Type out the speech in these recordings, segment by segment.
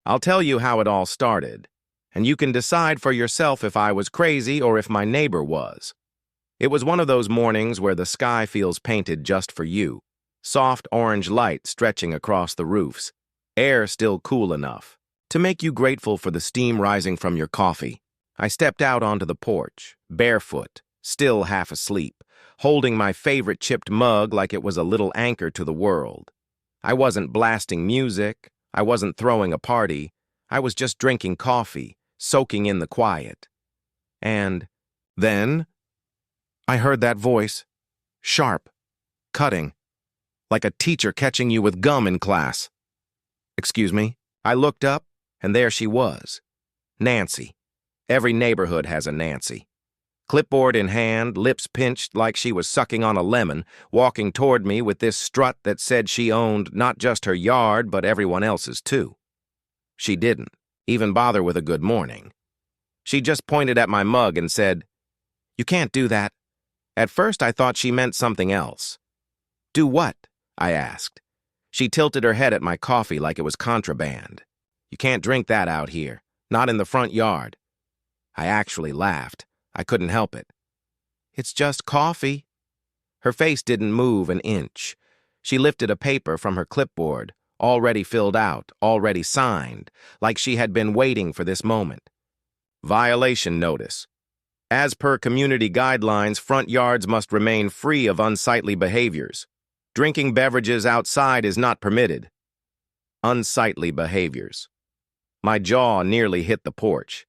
I'll tell you how it all started, and you can decide for yourself if I was crazy or if my neighbor was. It was one of those mornings where the sky feels painted just for you. Soft orange light stretching across the roofs, air still cool enough to make you grateful for the steam rising from your coffee. I stepped out onto the porch, barefoot, still half asleep, holding my favorite chipped mug like it was a little anchor to the world. I wasn't blasting music, I wasn't throwing a party, I was just drinking coffee, soaking in the quiet. And then I heard that voice, sharp, cutting, like a teacher catching you with gum in class. Excuse me. I looked up, and there she was. Nancy. Every neighborhood has a Nancy. Clipboard in hand, lips pinched like she was sucking on a lemon, walking toward me with this strut that said she owned not just her yard, but everyone else's too. She didn't even bother with a good morning. She just pointed at my mug and said, "You can't do that." At first I thought she meant something else. "Do what?" I asked. She tilted her head at my coffee like it was contraband. "You can't drink that out here, not in the front yard." I actually laughed. I couldn't help it. "It's just coffee." Her face didn't move an inch. She lifted a paper from her clipboard, already filled out, already signed, like she had been waiting for this moment. Violation notice. As per community guidelines, front yards must remain free of unsightly behaviors. Drinking beverages outside is not permitted. Unsightly behaviors. My jaw nearly hit the porch.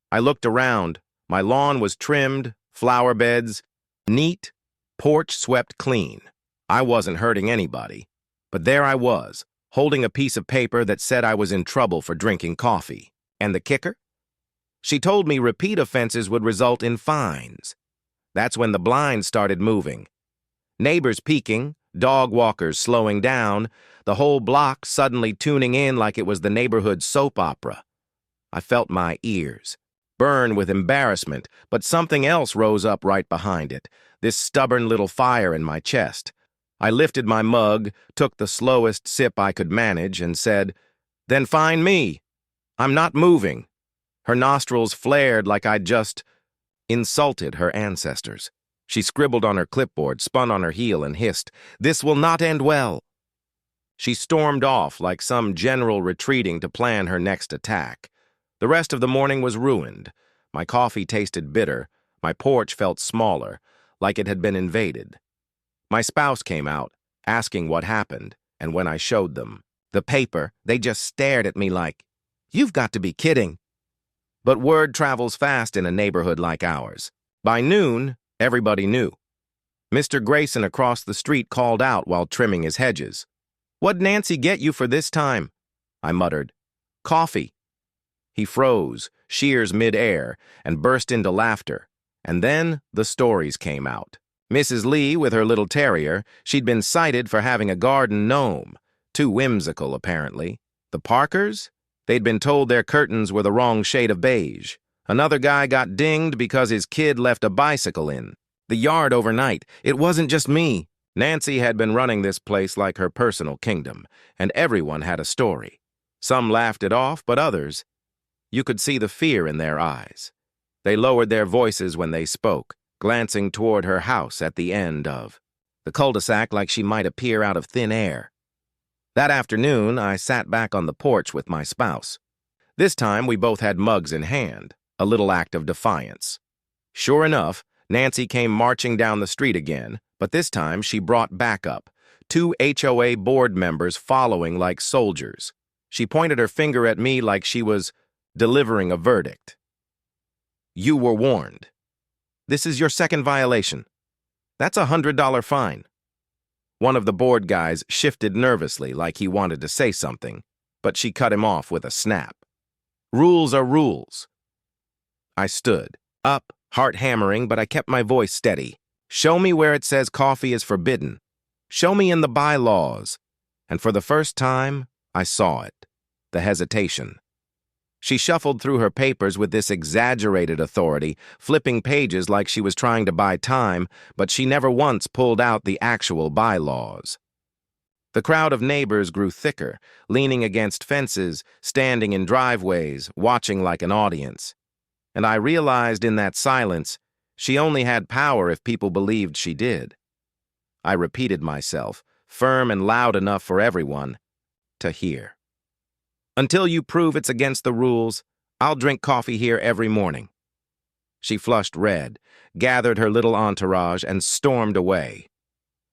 I looked around. My lawn was trimmed, flower beds, neat, porch swept clean. I wasn't hurting anybody. But there I was, holding a piece of paper that said I was in trouble for drinking coffee. And the kicker? She told me repeat offenses would result in fines. That's when the blinds started moving. Neighbors peeking, dog walkers slowing down, the whole block suddenly tuning in like it was the neighborhood soap opera. I felt my ears burn with embarrassment, but something else rose up right behind it, this stubborn little fire in my chest. I lifted my mug, took the slowest sip I could manage, and said, "Then fine me. I'm not moving." Her nostrils flared like I'd just insulted her ancestors. She scribbled on her clipboard, spun on her heel, and hissed, "This will not end well." She stormed off like some general retreating to plan her next attack. The rest of the morning was ruined. My coffee tasted bitter. My porch felt smaller, like it had been invaded. My spouse came out, asking what happened, and when I showed them the paper, they just stared at me like, "You've got to be kidding." But word travels fast in a neighborhood like ours. By noon, everybody knew. Mr. Grayson across the street called out while trimming his hedges. "What'd Nancy get you for this time?" I muttered. "Coffee." He froze, shears mid-air, and burst into laughter. And then the stories came out. Mrs. Lee with her little terrier, she'd been cited for having a garden gnome. Too whimsical, apparently. The Parkers? They'd been told their curtains were the wrong shade of beige. Another guy got dinged because his kid left a bicycle in the yard overnight. It wasn't just me. Nancy had been running this place like her personal kingdom, and everyone had a story. Some laughed it off, but others, you could see the fear in their eyes. They lowered their voices when they spoke, glancing toward her house at the end of the cul-de-sac like she might appear out of thin air. That afternoon, I sat back on the porch with my spouse. This time, we both had mugs in hand, a little act of defiance. Sure enough, Nancy came marching down the street again, but this time she brought backup, 2 HOA board members following like soldiers. She pointed her finger at me like she was delivering a verdict. "You were warned. This is your second violation. That's a $100 fine." One of the board guys shifted nervously like he wanted to say something, but she cut him off with a snap. "Rules are rules." I stood up, heart hammering, but I kept my voice steady. "Show me where it says coffee is forbidden. Show me in the bylaws." And for the first time, I saw it. The hesitation. She shuffled through her papers with this exaggerated authority, flipping pages like she was trying to buy time, but she never once pulled out the actual bylaws. The crowd of neighbors grew thicker, leaning against fences, standing in driveways, watching like an audience. And I realized in that silence, she only had power if people believed she did. I repeated myself, firm and loud enough for everyone to hear. Until you prove it's against the rules, I'll drink coffee here every morning. She flushed red, gathered her little entourage, and stormed away.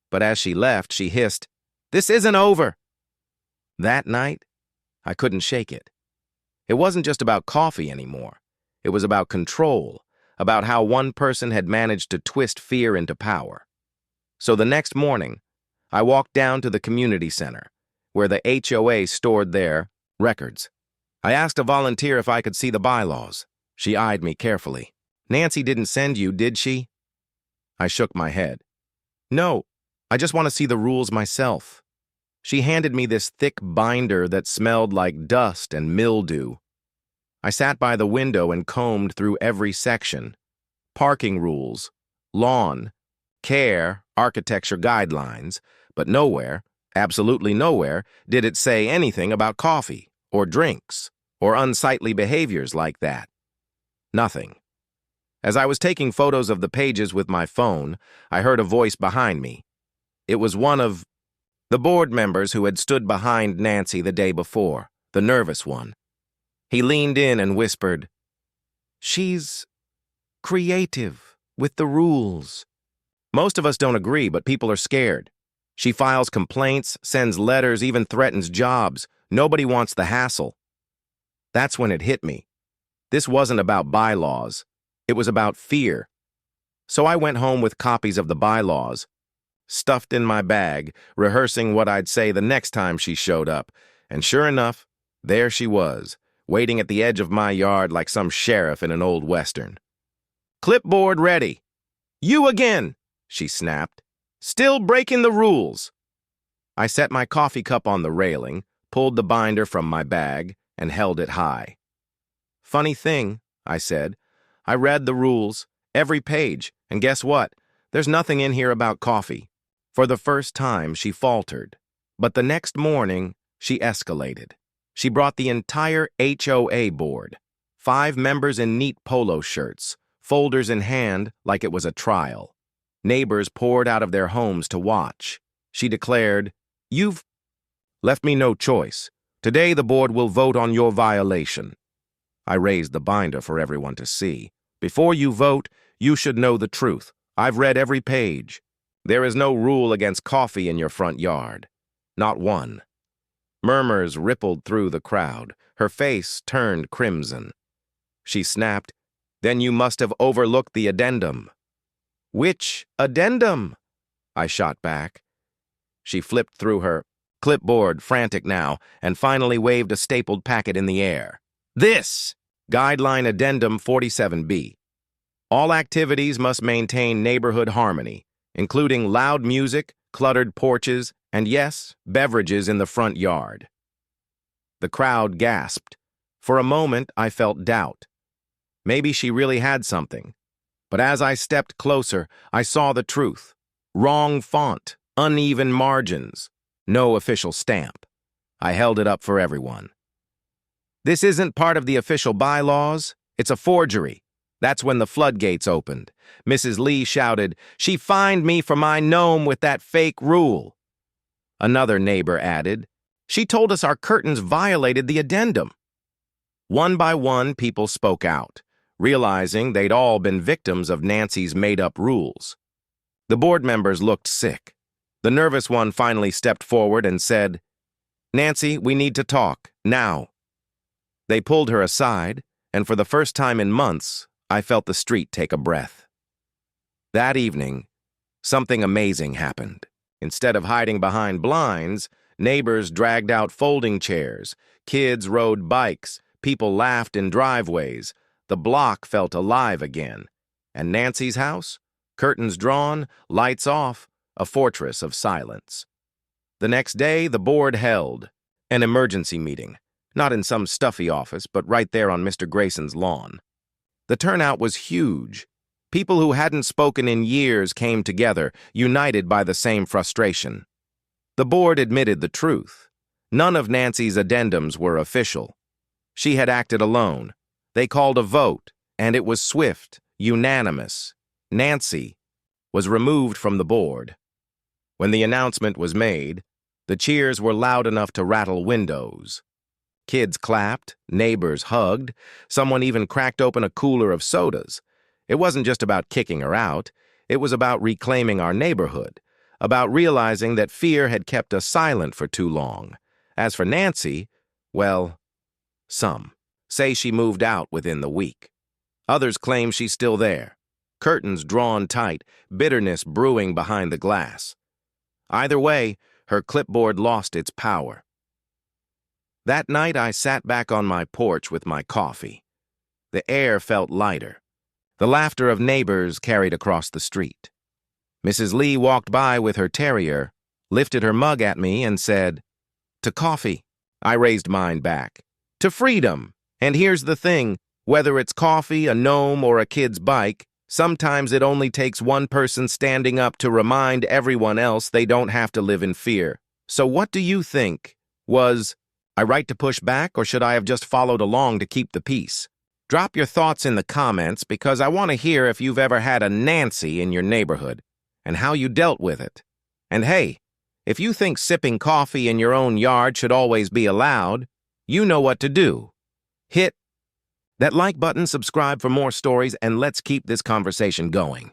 But as she left, she hissed, "This isn't over!" That night, I couldn't shake it. It wasn't just about coffee anymore. It was about control, about how one person had managed to twist fear into power. So the next morning, I walked down to the community center, where the HOA stored their records. I asked a volunteer if I could see the bylaws. She eyed me carefully. "Nancy didn't send you, did she?" I shook my head. "No, I just want to see the rules myself." She handed me this thick binder that smelled like dust and mildew. I sat by the window and combed through every section. Parking rules, lawn, care, architecture guidelines, but nowhere, absolutely nowhere, did it say anything about coffee, or drinks, or unsightly behaviors like that. Nothing. As I was taking photos of the pages with my phone, I heard a voice behind me. It was one of the board members who had stood behind Nancy the day before, the nervous one. He leaned in and whispered, "She's creative with the rules." Most of us don't agree, but people are scared. She files complaints, sends letters, even threatens jobs. Nobody wants the hassle. That's when it hit me. This wasn't about bylaws. It was about fear. So I went home with copies of the bylaws, stuffed in my bag, rehearsing what I'd say the next time she showed up. And sure enough, there she was, waiting at the edge of my yard like some sheriff in an old western. "Clipboard ready." "You again," she snapped. "Still breaking the rules." I set my coffee cup on the railing, pulled the binder from my bag, and held it high. "Funny thing," I said. "I read the rules, every page, and guess what? There's nothing in here about coffee." For the first time, she faltered. But the next morning, she escalated. She brought the entire HOA board, 5 members in neat polo shirts, folders in hand like it was a trial. Neighbors poured out of their homes to watch. She declared, "You've left me no choice. Today the board will vote on your violation." I raised the binder for everyone to see. "Before you vote, you should know the truth. I've read every page. There is no rule against coffee in your front yard. Not one." Murmurs rippled through the crowd. Her face turned crimson. She snapped, "Then you must have overlooked the addendum." "Which addendum?" I shot back. She flipped through her clipboard, frantic now, and finally waved a stapled packet in the air. "This! Guideline Addendum 47B. All activities must maintain neighborhood harmony, including loud music, cluttered porches, and yes, beverages in the front yard." The crowd gasped. For a moment, I felt doubt. Maybe she really had something. But as I stepped closer, I saw the truth. Wrong font, uneven margins, no official stamp. I held it up for everyone. "This isn't part of the official bylaws. It's a forgery." That's when the floodgates opened. Mrs. Lee shouted, "She fined me for my gnome with that fake rule." Another neighbor added, "She told us our curtains violated the addendum." One by one, people spoke out, realizing they'd all been victims of Nancy's made-up rules. The board members looked sick. The nervous one finally stepped forward and said, "Nancy, we need to talk, now." They pulled her aside, and for the first time in months, I felt the street take a breath. That evening, something amazing happened. Instead of hiding behind blinds, neighbors dragged out folding chairs, kids rode bikes, people laughed in driveways. The block felt alive again. And Nancy's house? Curtains drawn, lights off, a fortress of silence. The next day, the board held an emergency meeting, not in some stuffy office, but right there on Mr. Grayson's lawn. The turnout was huge. People who hadn't spoken in years came together, united by the same frustration. The board admitted the truth. None of Nancy's addendums were official. She had acted alone. They called a vote, and it was swift, unanimous. Nancy was removed from the board. When the announcement was made, the cheers were loud enough to rattle windows. Kids clapped, neighbors hugged, someone even cracked open a cooler of sodas. It wasn't just about kicking her out, it was about reclaiming our neighborhood, about realizing that fear had kept us silent for too long. As for Nancy, well, some say she moved out within the week. Others claim she's still there, curtains drawn tight, bitterness brewing behind the glass. Either way, her clipboard lost its power. That night, I sat back on my porch with my coffee. The air felt lighter. The laughter of neighbors carried across the street. Mrs. Lee walked by with her terrier, lifted her mug at me, and said, "To coffee." I raised mine back. "To freedom. And here's the thing, whether it's coffee, a gnome, or a kid's bike, sometimes it only takes one person standing up to remind everyone else they don't have to live in fear. So what do you think? Was I right to push back, or should I have just followed along to keep the peace? Drop your thoughts in the comments because I want to hear if you've ever had a Nancy in your neighborhood and how you dealt with it. And hey, if you think sipping coffee in your own yard should always be allowed, you know what to do. Hit that like button, subscribe for more stories, and let's keep this conversation going.